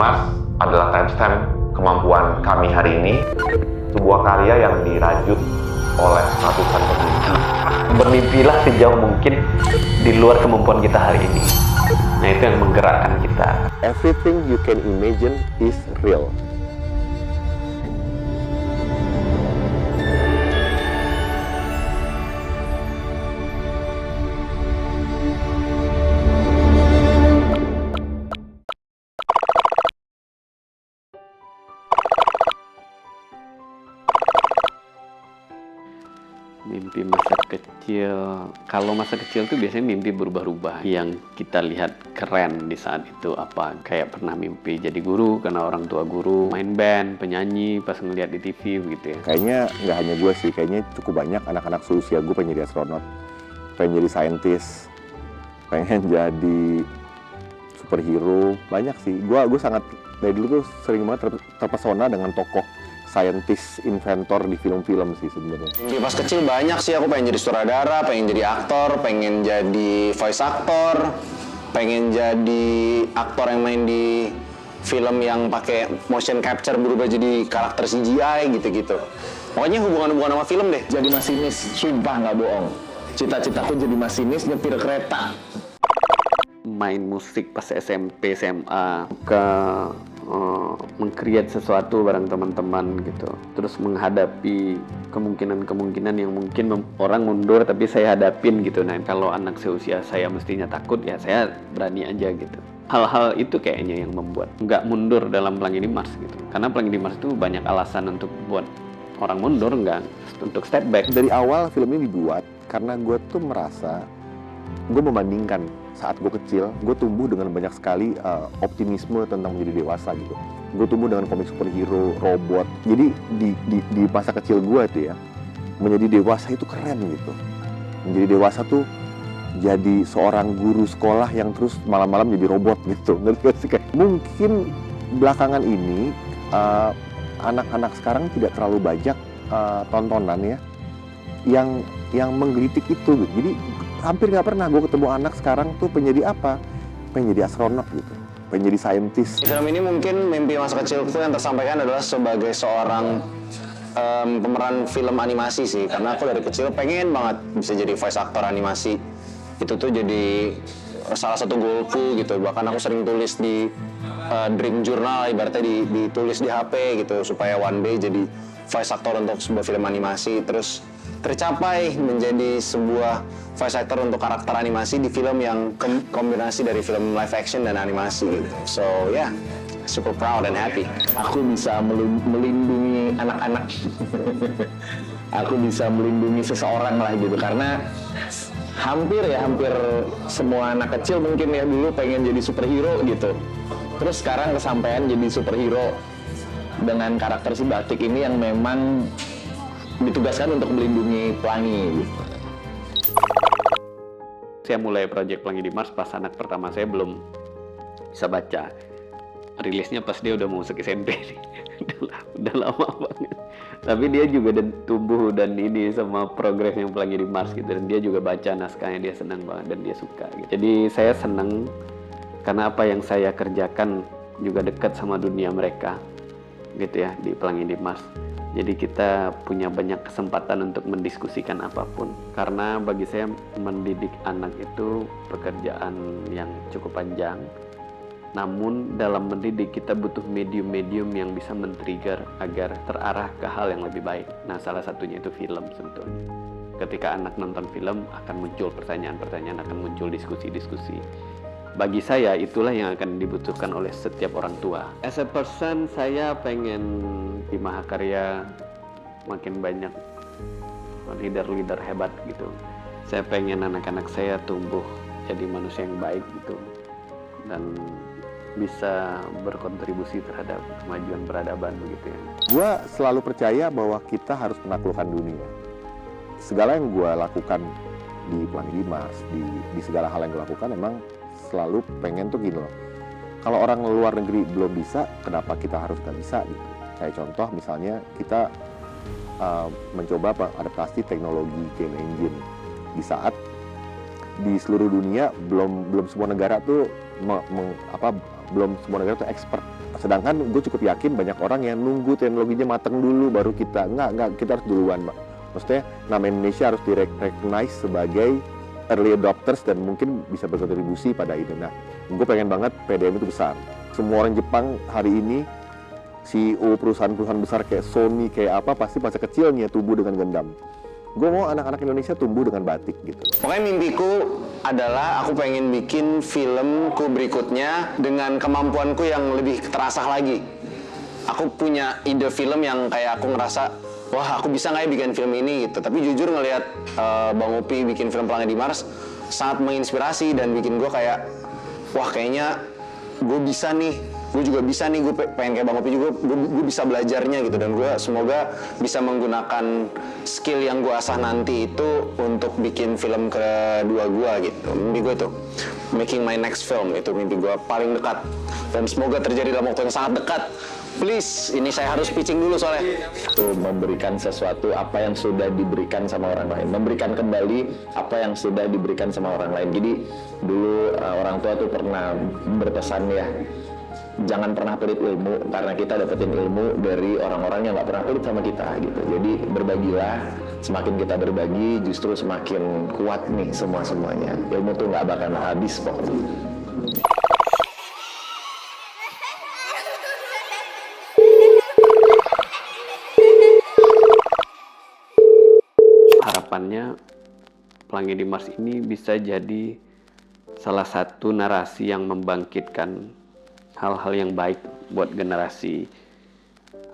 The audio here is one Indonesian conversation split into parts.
Mars adalah timestamp kemampuan kami hari ini, sebuah karya yang dirajut oleh ratusan pemimpi. Bermimpilah sejauh mungkin di luar kemampuan kita hari ini. Nah, itu yang menggerakkan kita. Everything you can imagine is real. Mimpi masa kecil, kalau masa kecil tuh biasanya mimpi berubah-ubah. Yang kita lihat keren di saat itu apa, kayak pernah mimpi jadi guru karena orang tua guru, main band, penyanyi pas ngeliat di TV begitu ya. Kayaknya nggak hanya gue sih, kayaknya cukup banyak anak-anak seusia gue pengen jadi astronot, pengen jadi saintis, pengen jadi superhero, banyak sih. Gue sangat dari dulu tuh sering banget terpesona dengan tokoh saintis, inventor di film-film sih sebenarnya. Di pas kecil banyak sih, aku pengen jadi sutradara, pengen jadi aktor, pengen jadi voice actor, pengen jadi aktor yang main di film yang pakai motion capture berubah jadi karakter CGI gitu-gitu. Pokoknya hubungan-hubungan sama film deh. Jadi masinis, sumpah nggak bohong. Cita-citaku jadi masinis nyetir kereta. Main musik pas SMP, SMA, suka meng-create sesuatu bareng teman-teman gitu. Terus menghadapi kemungkinan-kemungkinan yang mungkin orang mundur tapi saya hadapin gitu. Nah, kalau anak seusia saya mestinya takut, ya saya berani aja gitu. Hal-hal itu kayaknya yang membuat nggak mundur dalam Pelangi di Mars gitu. Karena Pelangi di Mars itu banyak alasan untuk buat orang mundur, nggak untuk step back. Dari awal film ini dibuat karena gue tuh merasa, gue membandingkan saat gue kecil, gue tumbuh dengan banyak sekali optimisme tentang menjadi dewasa gitu. Gue tumbuh dengan komik superhero, robot. Jadi di masa kecil gue itu ya, menjadi dewasa itu keren gitu. Menjadi dewasa tuh jadi seorang guru sekolah yang terus malam-malam jadi robot gitu. Ngerti gak sih? Mungkin belakangan ini anak-anak sekarang tidak terlalu banyak tontonan ya yang menggelitik itu gitu. Jadi hampir nggak pernah gue ketemu anak sekarang tuh pengen jadi apa, pengen jadi astronot gitu, pengen jadi saintis. Di film ini mungkin mimpi masa kecilku yang tersampaikan adalah sebagai seorang pemeran film animasi sih, karena aku dari kecil pengen banget bisa jadi voice actor animasi. Itu tuh jadi salah satu goalku gitu. Bahkan aku sering tulis di dream journal, ibaratnya ditulis di HP gitu, supaya one day jadi voice actor untuk sebuah film animasi. Terus tercapai menjadi sebuah voice actor untuk karakter animasi di film yang kombinasi dari film live action dan animasi gitu. So yeah, super proud and happy. Aku bisa melindungi anak-anak. Aku bisa melindungi seseorang lah gitu, karena hampir semua anak kecil mungkin ya dulu pengen jadi superhero gitu. Terus sekarang kesampaian jadi superhero dengan karakter si Batik ini yang memang ditugaskan untuk melindungi Pelangi gitu. Saya mulai proyek Pelangi di Mars pas anak pertama saya belum bisa baca. Rilisnya pas dia udah mau masuk SMP nih. udah lama banget. Tapi dia juga tumbuh dan ini sama progres yang Pelangi di Mars gitu, dan dia juga baca naskahnya, dia senang banget dan dia suka gitu. Jadi saya senang karena apa yang saya kerjakan juga dekat sama dunia mereka gitu ya di Pelangi di Mars. Jadi kita punya banyak kesempatan untuk mendiskusikan apapun. Karena bagi saya mendidik anak itu pekerjaan yang cukup panjang. Namun dalam mendidik kita butuh medium-medium yang bisa men-trigger agar terarah ke hal yang lebih baik. Nah, salah satunya itu film sebetulnya. Ketika anak nonton film akan muncul pertanyaan-pertanyaan, akan muncul diskusi-diskusi. Bagi saya itulah yang akan dibutuhkan oleh setiap orang tua. As a person, saya pengen di Mahakarya makin banyak leader-leader hebat gitu. Saya pengen anak-anak saya tumbuh jadi manusia yang baik gitu, dan bisa berkontribusi terhadap kemajuan peradaban begitu ya. Gue selalu percaya bahwa kita harus menaklukkan dunia. Segala yang gue lakukan di Pelangi di Mars, di segala hal yang gue lakukan, emang selalu pengen tuh gini loh. Kalau orang luar negeri belum bisa, kenapa kita harus nggak bisa gitu. Kayak contoh misalnya kita mencoba adaptasi teknologi game engine di saat di seluruh dunia belum semua negara tuh belum semua negara tuh expert Sedangkan gue cukup yakin banyak orang yang nunggu teknologinya mateng dulu baru kita. Enggak, kita harus duluan, Mbak. Maksudnya nama Indonesia harus di-recognize sebagai early adopters dan mungkin bisa berkontribusi pada ini. Nah, gue pengen banget PDM itu besar. Semua orang Jepang hari ini, CEO perusahaan-perusahaan besar kayak Sony, kayak apa, pasti masa kecilnya tumbuh dengan Gundam. Gue mau anak-anak Indonesia tumbuh dengan batik gitu. Pokoknya mimpiku adalah aku pengen bikin filmku berikutnya dengan kemampuanku yang lebih terasah lagi. Aku punya ide film yang kayak aku ngerasa, wah aku bisa nggak ya bikin film ini gitu. Tapi jujur ngelihat Bang Upi bikin film Pelangi di Mars sangat menginspirasi dan bikin gue kayak, wah kayaknya gue bisa nih. Gue juga bisa nih, gue pengen kayak Bang Upi juga, gue bisa belajarnya gitu. Dan gue semoga bisa menggunakan skill yang gue asah nanti itu untuk bikin film kedua gue gitu. Mimpi gue tuh, making my next film, itu mimpi gue paling dekat. Dan semoga terjadi dalam waktu yang sangat dekat. Please, ini saya harus pitching dulu soalnya. Itu memberikan sesuatu apa yang sudah diberikan sama orang lain, memberikan kembali apa yang sudah diberikan sama orang lain. Jadi dulu orang tua tuh pernah berpesan ya, jangan pernah pelit ilmu karena kita dapetin ilmu dari orang-orang yang nggak pernah pelit sama kita gitu. Jadi berbagilah, semakin kita berbagi justru semakin kuat nih semuanya. Ilmu tuh nggak bakal habis pokoknya. Harapannya Pelangi di Mars ini bisa jadi salah satu narasi yang membangkitkan hal-hal yang baik buat generasi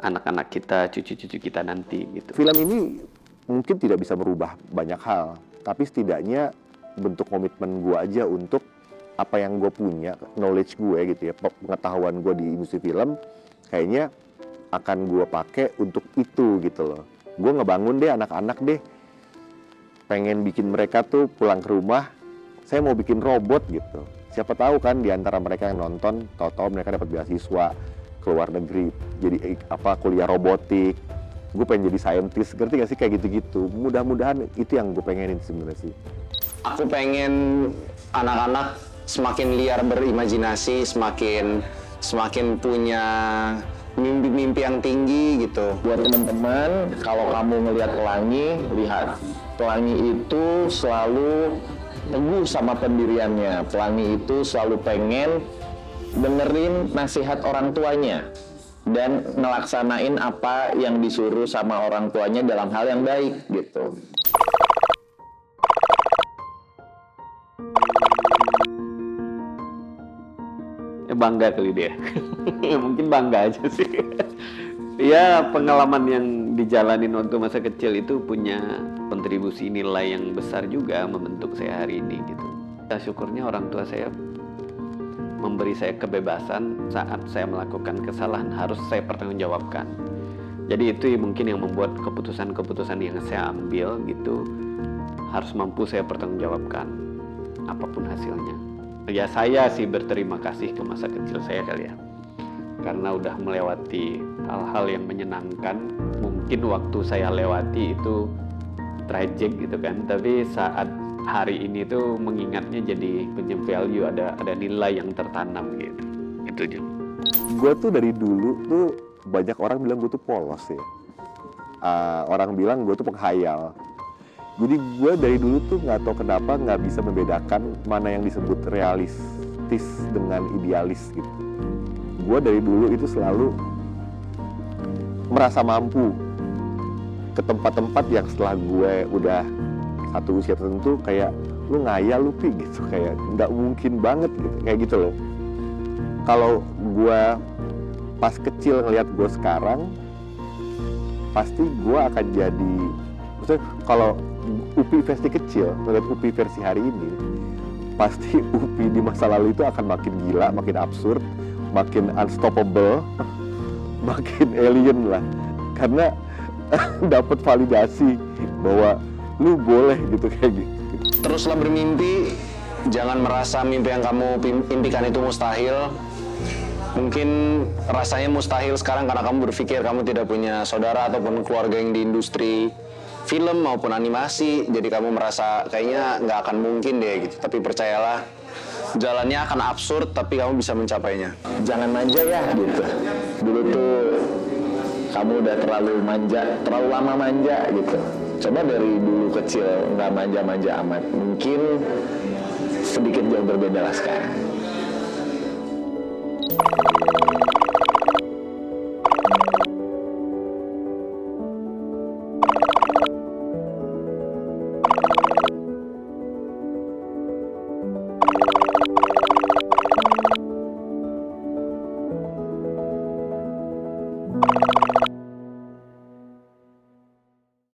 anak-anak kita, cucu-cucu kita nanti gitu. Film ini mungkin tidak bisa merubah banyak hal, tapi setidaknya bentuk komitmen gue aja untuk apa yang gue punya, knowledge gue gitu ya, pengetahuan gue di industri film, kayaknya akan gue pakai untuk itu gitu loh. Gue ngebangun deh anak-anak deh, pengen bikin mereka tuh pulang ke rumah, saya mau bikin robot gitu. Siapa tahu kan di antara mereka yang nonton, tahu-tahu mereka dapat beasiswa ke luar negeri, jadi kuliah robotik. Gue pengen jadi scientist, ngerti gak sih kayak gitu-gitu. Mudah-mudahan itu yang gue pengenin sebenarnya sih. Aku pengen anak-anak semakin liar berimajinasi, semakin punya mimpi-mimpi yang tinggi gitu. Buat teman-teman, kalau kamu ngelihat Pelangi, lihat Pelangi itu selalu teguh sama pendiriannya. Pelangi itu selalu pengen dengerin nasihat orang tuanya dan ngelaksanain apa yang disuruh sama orang tuanya dalam hal yang baik gitu. Bangga kali dia. Mungkin bangga aja sih. Ya, pengalaman yang dijalanin waktu masa kecil itu punya kontribusi nilai yang besar juga membentuk saya hari ini gitu. Syukurnya orang tua saya memberi saya kebebasan saat saya melakukan kesalahan harus saya pertanggungjawabkan. Jadi itu mungkin yang membuat keputusan-keputusan yang saya ambil gitu harus mampu saya pertanggungjawabkan apapun hasilnya. Ya saya sih berterima kasih ke masa kecil saya kali ya. Karena udah melewati hal-hal yang menyenangkan. Mungkin waktu saya lewati itu tragic gitu kan, tapi saat hari ini tuh mengingatnya jadi punya value, ada nilai yang tertanam gitu. Itu aja. Gue tuh dari dulu tuh banyak orang bilang gue tuh polos ya. Orang bilang gue tuh penghayal. Jadi gue dari dulu tuh nggak tahu kenapa nggak bisa membedakan mana yang disebut realistis dengan idealis gitu. Gue dari dulu itu selalu merasa mampu ke tempat-tempat yang setelah gue udah satu usia tertentu kayak lu ngayal lu pi gitu, kayak nggak mungkin banget gitu, kayak gitu loh. Kalau gue pas kecil ngelihat gue sekarang, pasti gue akan jadi, maksudnya kalau Upi versi kecil ngelihat Upi versi hari ini, pasti Upi di masa lalu itu akan makin gila, makin absurd, makin unstoppable, makin alien lah, karena dapat validasi bahwa lu boleh gitu kayak gitu. Teruslah bermimpi, jangan merasa mimpi yang kamu impikan itu mustahil. Mungkin rasanya mustahil sekarang karena kamu berpikir kamu tidak punya saudara ataupun keluarga yang di industri film maupun animasi, jadi kamu merasa kayaknya nggak akan mungkin deh gitu. Tapi percayalah, jalannya akan absurd tapi kamu bisa mencapainya. Jangan manja ya gitu. Dulu tuh kamu udah terlalu manja, terlalu lama manja gitu. Coba dari dulu kecil nggak manja-manja amat, mungkin sedikit jauh berbeda lah sekarang.